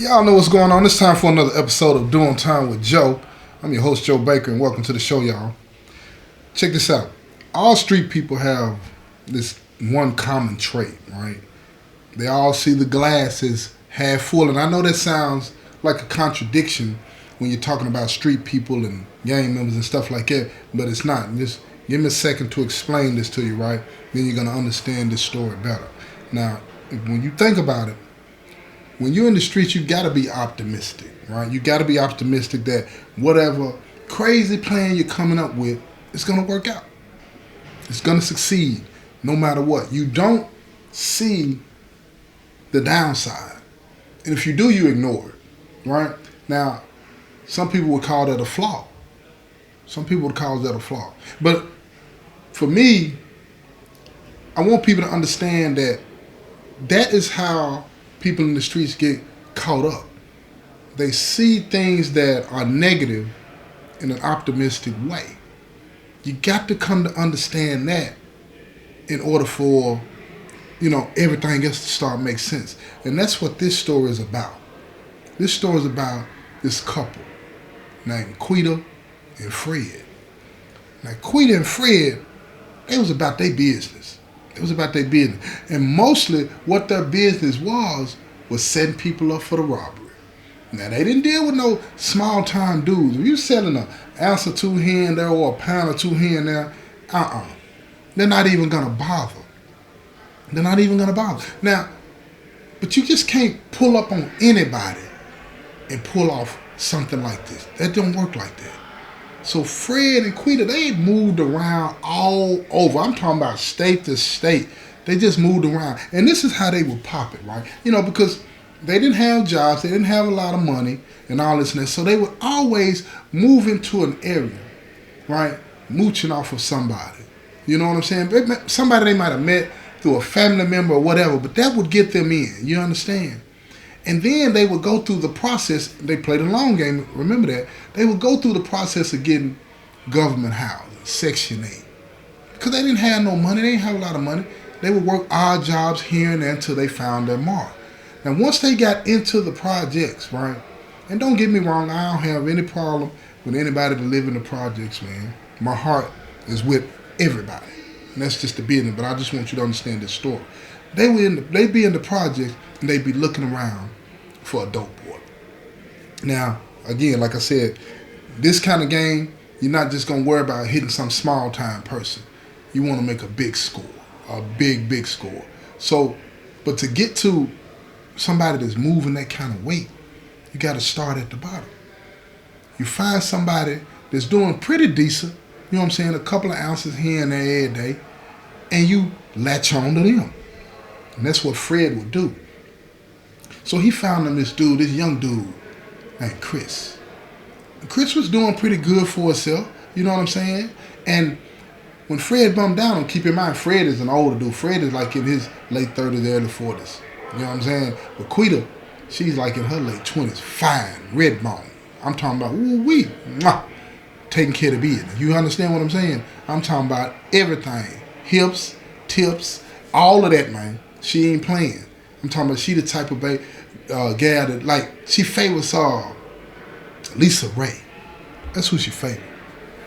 Y'all know what's going on. It's time for another episode of Doing Time with Joe. I'm your host, Joe Baker, and welcome to the show, y'all. Check this out. All street people have this one common trait, right? They all see the glass as half full, and I know that sounds like a contradiction when you're talking about street people and gang members and stuff like that, but it's not. Just give me a second to explain this to you, right? Then you're going to understand this story better. Now, when you think about it, when you're in the streets, you got to be optimistic, right? You got to be optimistic that whatever crazy plan you're coming up with, it's going to work out. It's going to succeed no matter what. You don't see the downside. And if you do, you ignore it, right? Now, some people would call that a flaw. Some people would call that a flaw. But for me, I want people to understand that that is how people in the streets get caught up. They see things that are negative in an optimistic way. You got to come to understand that in order for, everything else to start to make sense. And that's what this story is about. This story is about this couple named Quita and Fred. Now, Quita and Fred, they was about their business. It was about their business. And mostly what their business was setting people up for the robbery. Now, they didn't deal with no small-time dudes. If you selling an ounce or two here and there or a pound or two here and there, they're not even going to bother. They're not even going to bother. Now, but you just can't pull up on anybody and pull off something like this. That don't work like that. So Fred and Quita, they moved around all over. I'm talking about state to state. They just moved around. And this is how they would pop it, right? Because they didn't have jobs. They didn't have a lot of money and all this and that. So they would always move into an area, right? Mooching off of somebody. You know what I'm saying? Somebody they might have met through a family member or whatever, but that would get them in. You understand? And then they would go through the process. They played a long game. Remember that. They would go through the process of getting government housing, Section 8. Because they didn't have no money. They didn't have a lot of money. They would work odd jobs here and there until they found their mark. Now, once they got into the projects, right? And don't get me wrong, I don't have any problem with anybody that live in the projects, man. My heart is with everybody. And that's just the business. But I just want you to understand this story. They'd be in the projects and they'd be looking around for a dope boy. Now, again, like I said, this kind of game, you're not just going to worry about hitting some small-time person. You want to make a big score, a big score. So, but to get to somebody that's moving that kind of weight, you got to start at the bottom. You find somebody that's doing pretty decent, you know what I'm saying, a couple of ounces here and there every day, and you latch on to them. And that's what Fred would do. So he found him this young dude named Chris. And Chris was doing pretty good for himself, you know what I'm saying? And when Fred bumped down him, keep in mind, Fred is an older dude. Fred is like in his late 30s, early 40s. You know what I'm saying? But Quita, she's like in her late 20s, fine, red bone. I'm talking about, ooh-wee, mwah, taking care of business. You understand what I'm saying? I'm talking about everything. Hips, tips, all of that, man. She ain't playing. I'm talking about she the type of gal that, like, she favors Lisa Ray. That's who she favors.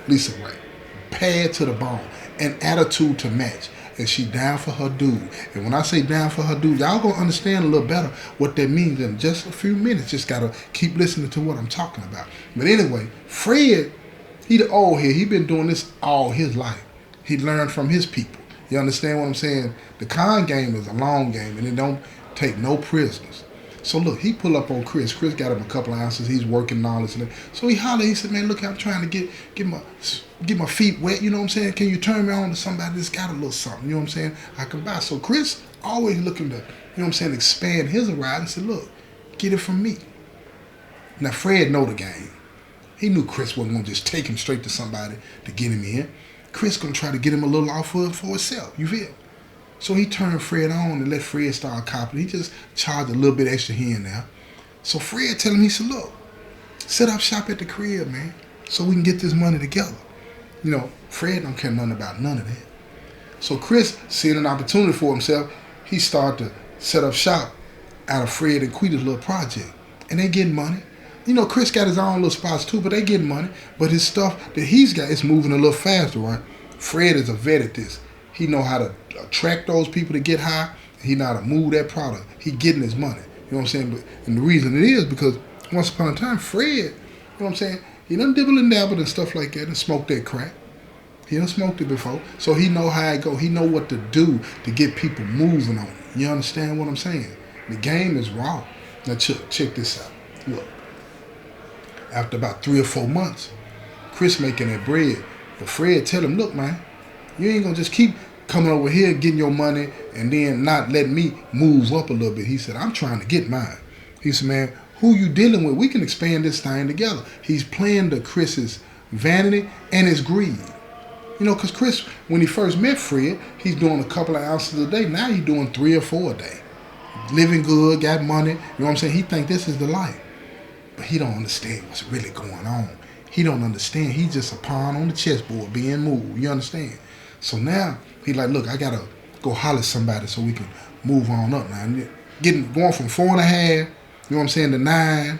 Lisa Ray. Pad to the bone. And attitude to match. And she down for her dude. And when I say down for her dude, y'all gonna understand a little better what that means in just a few minutes. Just gotta keep listening to what I'm talking about. But anyway, Fred, he the old head. He been doing this all his life. He learned from his people. You understand what I'm saying? The con game is a long game, and it don't take no prisoners. So look, he pull up on Chris. Chris got him a couple of ounces. He's working and all this and that. So he hollered. He said, "Man, look, I'm trying to get my feet wet. You know what I'm saying? Can you turn me on to somebody that's got a little something? You know what I'm saying? I can buy." So Chris always looking to, you know what I'm saying, expand his horizon. And said, "Look, get it from me." Now Fred know the game. He knew Chris wasn't gonna just take him straight to somebody to get him in. Chris gonna try to get him a little off for himself. You feel? So he turned Fred on and let Fred start copying. He just charged a little bit extra here and there. So Fred tell him, he said, "Look, set up shop at the crib, man, so we can get this money together." Fred don't care nothing about none of that. So Chris, seeing an opportunity for himself, he started to set up shop out of Fred and Quita's little project. and they getting money. You know, Chris got his own little spots too, but they getting money. But his stuff that he's got is moving a little faster, right? Fred is a vet at this. He know how to attract those people to get high. He know how to move that product. He getting his money. You know what I'm saying? But, and the reason it is because once upon a time, Fred, you know what I'm saying? He done dibble and dabbled and stuff like that and smoked that crack. He done smoked it before. So he know how it go. He know what to do to get people moving on it. You understand what I'm saying? The game is raw. Now check this out. Look. After about 3 or 4 months, Chris making that bread. But Fred tell him, look, man, you ain't going to just keep coming over here getting your money and then not letting me move up a little bit. He said, I'm trying to get mine. He said, man, who you dealing with? We can expand this thing together. He's playing to Chris's vanity and his greed. You know, because Chris, when he first met Fred, he's doing a couple of ounces a day. Now he's doing 3 or 4 a day. Living good, got money. You know what I'm saying? He think this is the life. But he don't understand what's really going on. He don't understand. He's just a pawn on the chessboard being moved. You understand? So now he like, look, I gotta go holler at somebody so we can move on up now. Going from 4.5, you know what I'm saying, to 9,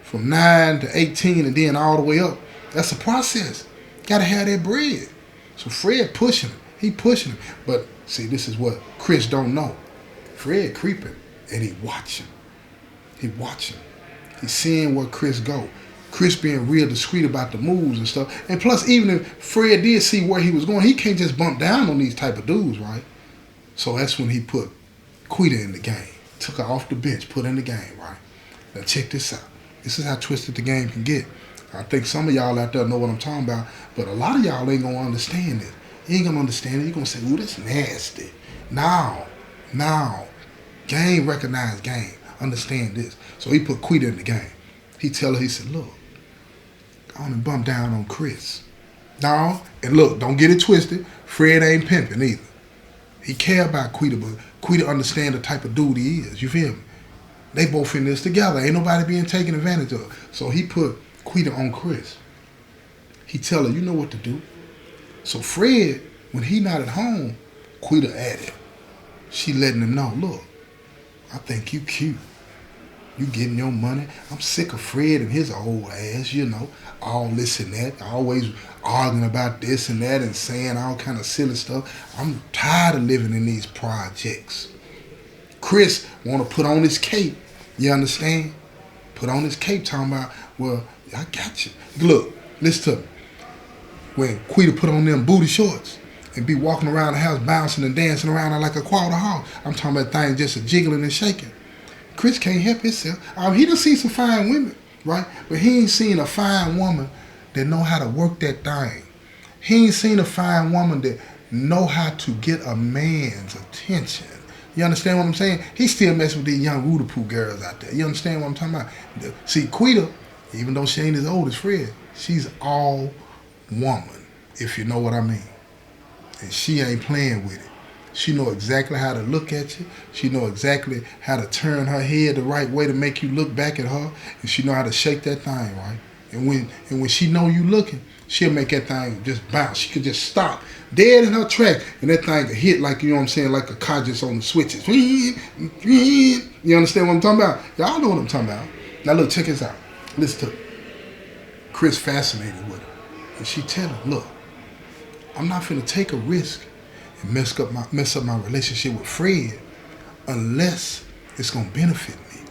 from 9 to 18, and then all the way up. That's a process. Gotta have that bread. So Fred pushing him. He pushing him. But see, this is what Chris don't know. Fred creeping and he watching. He watching. He's seeing where Chris go. Chris being real discreet about the moves and stuff. And plus, even if Fred did see where he was going, he can't just bump down on these type of dudes, right? So that's when he put Quita in the game. Took her off the bench, put her in the game, right? Now check this out. This is how twisted the game can get. I think some of y'all out there know what I'm talking about, but a lot of y'all ain't gonna understand it. You ain't gonna understand it. You're gonna say, ooh, that's nasty. Now, game recognize game. Understand this. So he put Quita in the game. He tell her, he said, look, go on and bump down on Chris. No, and look, don't get it twisted. Fred ain't pimping either. He care about Quita, but Quita understand the type of dude he is. You feel me? They both in this together. Ain't nobody being taken advantage of. So he put Quita on Chris. He tell her, you know what to do. So Fred, when he not at home, Quita at it. She letting him know, look, I think you cute. You getting your money. I'm sick of Fred and his old ass, you know, all this and that, always arguing about this and that and saying all kind of silly stuff. I'm tired of living in these projects. Chris want to put on his cape, you understand? Put on his cape talking about, well, I got you. Look, listen to me. When Quita put on them booty shorts and be walking around the house bouncing and dancing around like a quarter horse, I'm talking about things just a jiggling and shaking. Chris can't help himself. He done seen some fine women, right? But he ain't seen a fine woman that know how to work that thing. He ain't seen a fine woman that know how to get a man's attention. You understand what I'm saying? He's still messing with these young Rudapoo girls out there. You understand what I'm talking about? See, Quita, even though she ain't as old as Fred, she's all woman, if you know what I mean. And she ain't playing with it. She know exactly how to look at you. She know exactly how to turn her head the right way to make you look back at her. And she know how to shake that thing, right? And when she know you looking, she'll make that thing just bounce. She could just stop dead in her track, and that thing could hit like, you know what I'm saying, like a car just on the switches. You understand what I'm talking about? Y'all know what I'm talking about. Now look, check this out. Listen to it. Chris fascinated with her. And she tell him, look, I'm not finna take a risk and mess up my relationship with Fred unless it's gonna benefit me.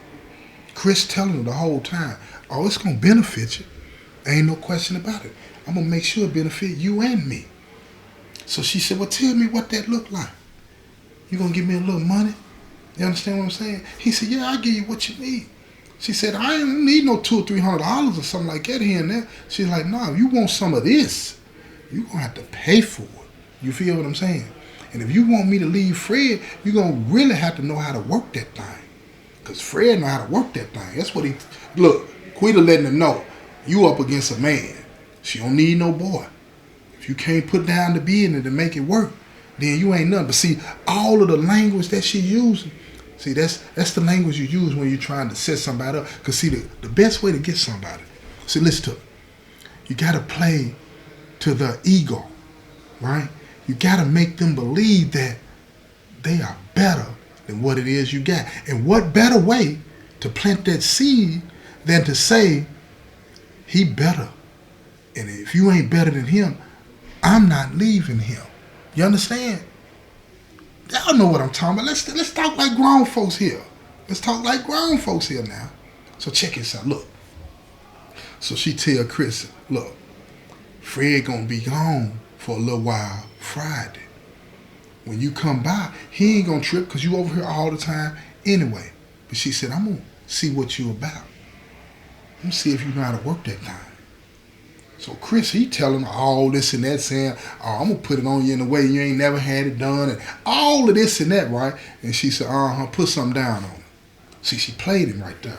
Chris telling her the whole time, oh, it's gonna benefit you. Ain't no question about it. I'm gonna make sure it benefit you and me. So she said, well, tell me what that look like. You gonna give me a little money? You understand what I'm saying? He said, yeah, I'll give you what you need. She said, I ain't need no $200 or $300 or something like that here and there. She's like, no, if you want some of this, you're gonna have to pay for it. You feel what I'm saying? And if you want me to leave Fred, you're gonna really have to know how to work that thing. Because Fred know how to work that thing. That's what he, look, Quita letting him know, you up against a man. She don't need no boy. If you can't put down the business to make it work, then you ain't nothing. But see, all of the language that she using, see, that's the language you use when you're trying to set somebody up. Because see, the best way to get somebody, see, listen to it. You got to play to the ego, right? You got to make them believe that they are better than what it is you got. And what better way to plant that seed than to say, he better. And if you ain't better than him, I'm not leaving him. You understand? Y'all know what I'm talking about. Let's talk like grown folks here. Let's talk like grown folks here now. So check this out. Look. So she tell Chris, look, Fred gonna be gone for a little while Friday. When you come by, he ain't gonna trip because you over here all the time anyway. But she said, I'm gonna see what you about. I'm gonna see if you know how to work that thing. So Chris, he telling her all this and that, saying, oh, I'm gonna put it on you in a way you ain't never had it done, and all of this and that, right? And she said, put something down on it. See, she played him right there.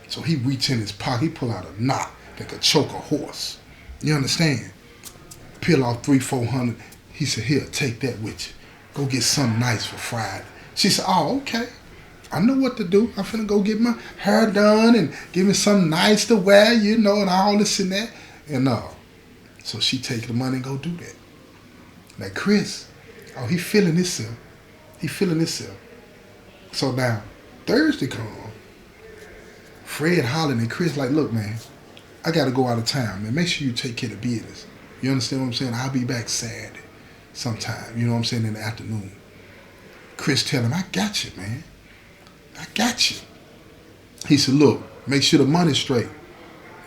So he reached in his pocket, he pull out a knot that could choke a horse. You understand? Peel off 300-400. He said, here, take that with you. Go get something nice for Friday. She said, oh, okay. I know what to do. I'm finna go get my hair done and give me something nice to wear, you know, and all this and that. And so she take the money and go do that. Now Chris, he feeling himself. He feeling himself. So now, Thursday come. Fred hollering at Chris like, look, man, I got to go out of town, man. Make sure you take care of business. You understand what I'm saying? I'll be back Saturday sometime, you know what I'm saying, in the afternoon. Chris tell him, I got you, man. I got you. He said, look, make sure the money's straight.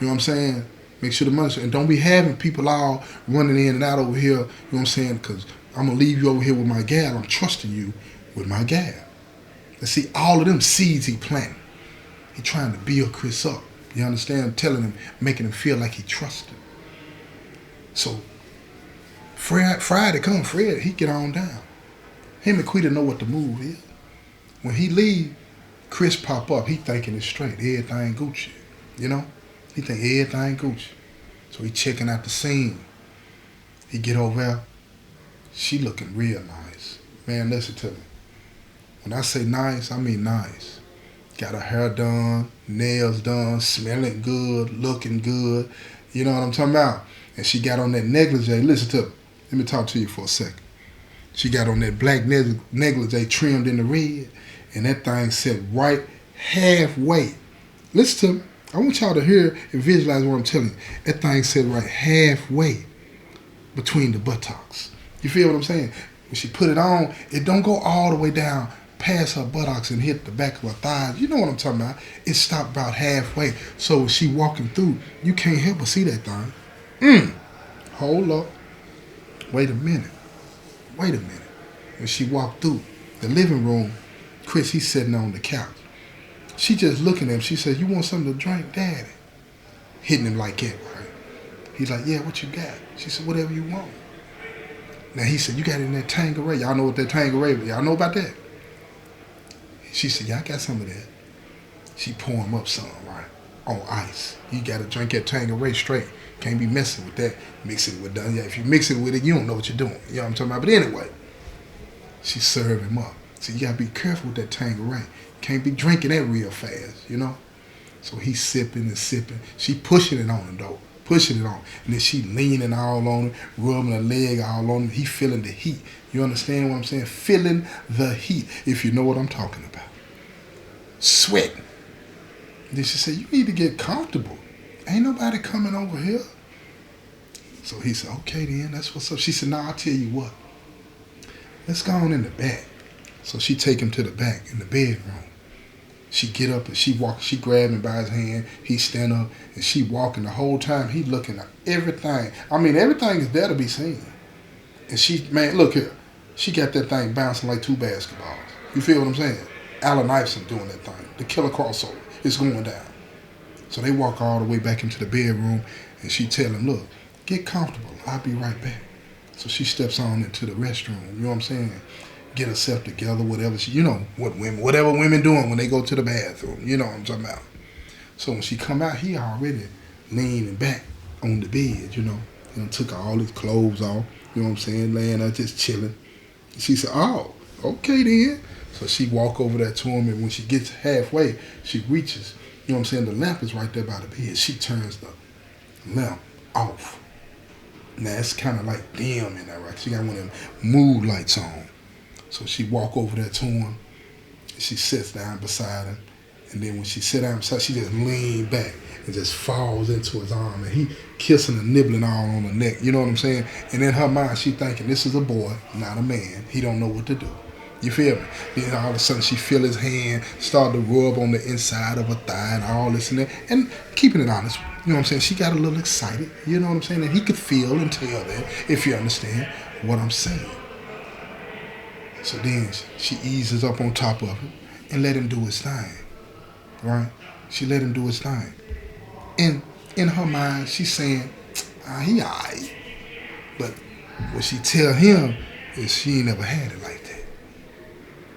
You know what I'm saying? Make sure the money's straight. And don't be having people all running in and out over here, you know what I'm saying, because I'm going to leave you over here with my gal. I'm trusting you with my gal. And see, all of them seeds he planted. He trying to build Chris up. You understand? Telling him, making him feel like he trusts him. So, Friday come, Fred, he get on down. Him and Quita know what the move is. When he leave, Chris pop up. He thinking it's straight. Everything Gucci. You know? He think everything Gucci. So he checking out the scene. He get over there. She looking real nice. Man, listen to me. When I say nice, I mean nice. Got her hair done, nails done, smelling good, looking good. You know what I'm talking about? And she got on that negligee. Listen to me. Let me talk to you for a second. She got on that black negligee trimmed in the red, and that thing set right halfway. Listen to me. I want y'all to hear and visualize what I'm telling you. That thing set right halfway between the buttocks. You feel what I'm saying? When she put it on, it don't go all the way down past her buttocks and hit the back of her thighs. You know what I'm talking about. It stopped about halfway. So when she walking through, you can't help but see that thing. Hold up. Wait a minute. When she walked through the living room, Chris, he's sitting on the couch. She just looking at him. She said, you want something to drink, Daddy? Hitting him like that, right? He's like, yeah, what you got? She said, whatever you want. Now he said, you got it in that Tanqueray. Y'all know what that Tanqueray is? Y'all know about that? She said, yeah, I got some of that. She pour him up some, right? On ice. You got to drink that Tanqueray straight. Can't be messing with that. Mixing it with that. Yeah, if you mix it with it, you don't know what you're doing. You know what I'm talking about? But anyway, she served him up. So you got to be careful with that Tanqueray. Can't be drinking that real fast, you know? So he's sipping and sipping. She pushing it on him, though. Pushing it on. And then she leaning all on him, rubbing her leg all on him. He feeling the heat. You understand what I'm saying? Feeling the heat, if you know what I'm talking about. Sweating. Then she said, you need to get comfortable. Ain't nobody coming over here. So he said, okay then, that's what's up. She said, nah, I'll tell you what. Let's go on in the back. So she take him to the back in the bedroom. She get up and she walk. She grab him by his hand. He stand up and she walking the whole time. He looking at everything. I mean, everything is there to be seen. And she, man, look here. She got that thing bouncing like two basketballs. You feel what I'm saying? Allen Iverson doing that thing. The killer crossover. It's going down. So they walk all the way back into the bedroom and she tell him, look, get comfortable. I'll be right back. So she steps on into the restroom. You know what I'm saying? Get herself together, whatever she, you know, whatever women doing when they go to the bathroom. You know what I'm talking about. So when she come out, he already leaning back on the bed, you know. Took all his clothes off, you know what I'm saying, laying there just chilling. She said, oh, okay then. So she walk over there to him, and when she gets halfway, she reaches, you know what I'm saying, the lamp is right there by the bed. She turns the lamp off. Now it's kind of like dim in there, right? She got one of them mood lights on. So she walk over there to him, and she sits down beside him, And then when she sit down, so she just lean back and just falls into his arm, and he kissing and nibbling all on her neck. You know what I'm saying? And in her mind, she thinking this is a boy, not a man. He don't know what to do. You feel me? Then all of a sudden she feel his hand start to rub on the inside of her thigh and all this and that. And keeping it honest, you know what I'm saying? She got a little excited. You know what I'm saying? And he could feel and tell that, if you understand what I'm saying. So then she eases up on top of him and let him do his thing. Right? She let him do his thing. And in her mind, she's saying, he all right. But what she tell him is she ain't never had it like that.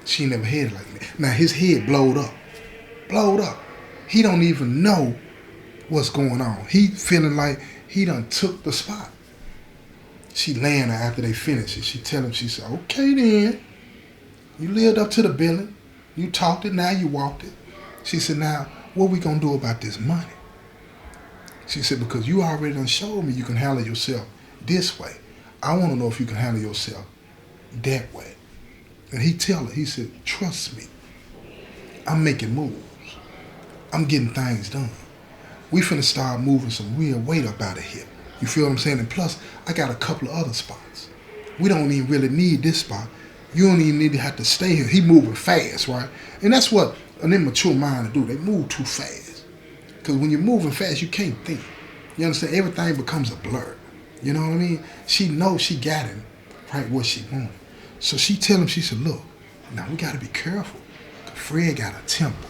She ain't never had it like that. Now his head blowed up. Blowed up. He don't even know what's going on. He feeling like he done took the spot. She laying there after they finish it. She tell him, she said, okay then. You lived up to the billing. You talked it, now you walked it. She said, now, what we gonna do about this money? She said, because you already done showed me you can handle yourself this way. I want to know if you can handle yourself that way. And he tell her, he said, trust me. I'm making moves. I'm getting things done. We finna start moving some real weight up out of here. You feel what I'm saying? And plus, I got a couple of other spots. We don't even really need this spot. You don't even need to have to stay here. He moving fast, right? And that's what an immature mind to do. They move too fast. Because when you're moving fast, you can't think. You understand? Everything becomes a blur. You know what I mean? She knows she got him right what she wanted. So she tell him, she said, look, now we got to be careful. Because Fred got a temper.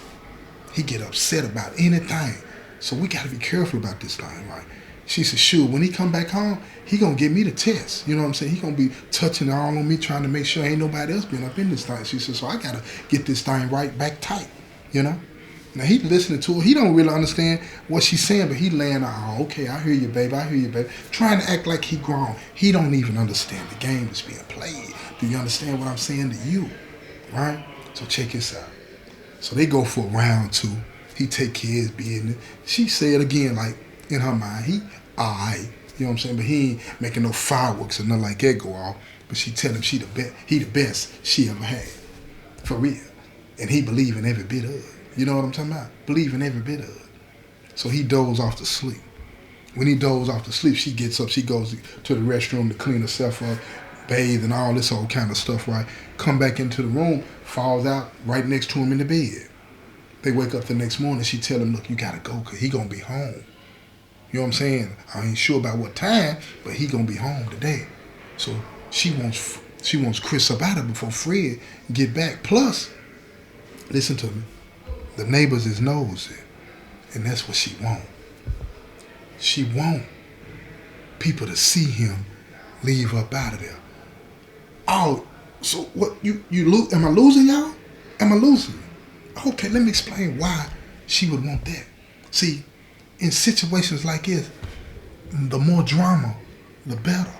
He get upset about anything. So we got to be careful about this thing, right? She said, sure, when he come back home, he going to give me the test. You know what I'm saying? He going to be touching all on me, trying to make sure ain't nobody else been up in this thing. She said, so I got to get this thing right back tight, you know? Now, he listening to her. He don't really understand what she's saying, but he laying out, oh, okay, I hear you, baby, I hear you, baby. Trying to act like he grown. He don't even understand the game that's being played. Do you understand what I'm saying to you, right? So check this out. So they go for round two. He take care of his business. She said again, like, in her mind, he alright, you know what I'm saying? But he ain't making no fireworks or nothing like that go off. But she tell him he the best she ever had. For real. And he believe in every bit of it. You know what I'm talking about? Believe in every bit of it. So he dozed off to sleep. When he dozed off to sleep, she gets up, she goes to the restroom to clean herself up, bathe and all this old kind of stuff, right? Come back into the room, falls out right next to him in the bed. They wake up the next morning, she tell him, look, you gotta go, cause he gonna be home. You know what I'm saying? I ain't sure about what time, but he gonna be home today. So she wants Chris up out of it before Fred get back. Plus, listen to me, the neighbors is nosy, and that's what she want. She want people to see him leave up out of there. Oh, so what? You lose? Am I losing y'all? Am I losing? Okay, let me explain why she would want that. See, in situations like this, the more drama, the better.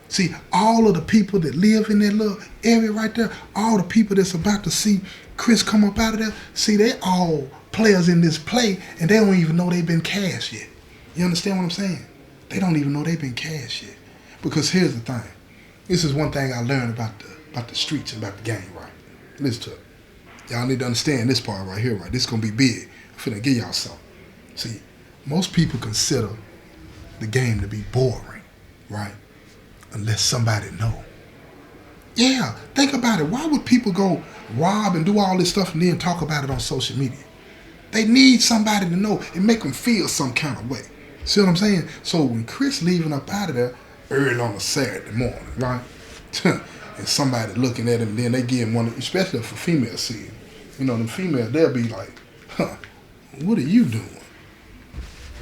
See, all of the people that live in that little area right there, all the people that's about to see Chris come up out of there, see, they all players in this play, and they don't even know they've been cashed yet. You understand what I'm saying? They don't even know they've been cashed yet. Because here's the thing. This is one thing I learned about the streets and about the game, right? Listen to it. Y'all need to understand this part right here, right? This is going to be big. I'm finna give y'all something. See, most people consider the game to be boring, right? Unless somebody know. Yeah, think about it. Why would people go rob and do all this stuff and then talk about it on social media? They need somebody to know and make them feel some kind of way. See what I'm saying? So when Chris leaving up out of there early on a Saturday morning, right? And somebody looking at him, then they give him one, especially for females see him. You know, the females, they'll be like, what are you doing?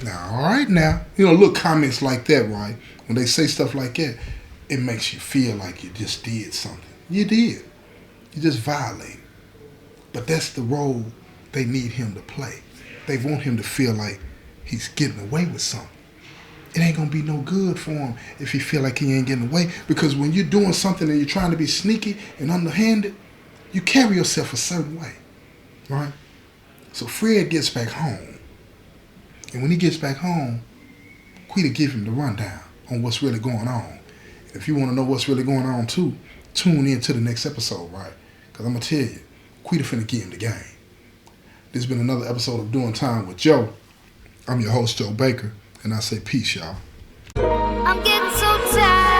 Now, all right now, you know, little comments like that, right? When they say stuff like that, it makes you feel like you just did something. You did. You just violated. But that's the role they need him to play. They want him to feel like he's getting away with something. It ain't gonna be no good for him if he feel like he ain't getting away. Because when you're doing something and you're trying to be sneaky and underhanded, you carry yourself a certain way, right? So Fred gets back home. And when he gets back home, Quita give him the rundown on what's really going on. And if you want to know what's really going on too, tune in to the next episode, right? Because I'm going to tell you, Quita finna give him the game. This has been another episode of Doing Time with Joe. I'm your host, Joe Baker, and I say peace, y'all. I'm getting so tired.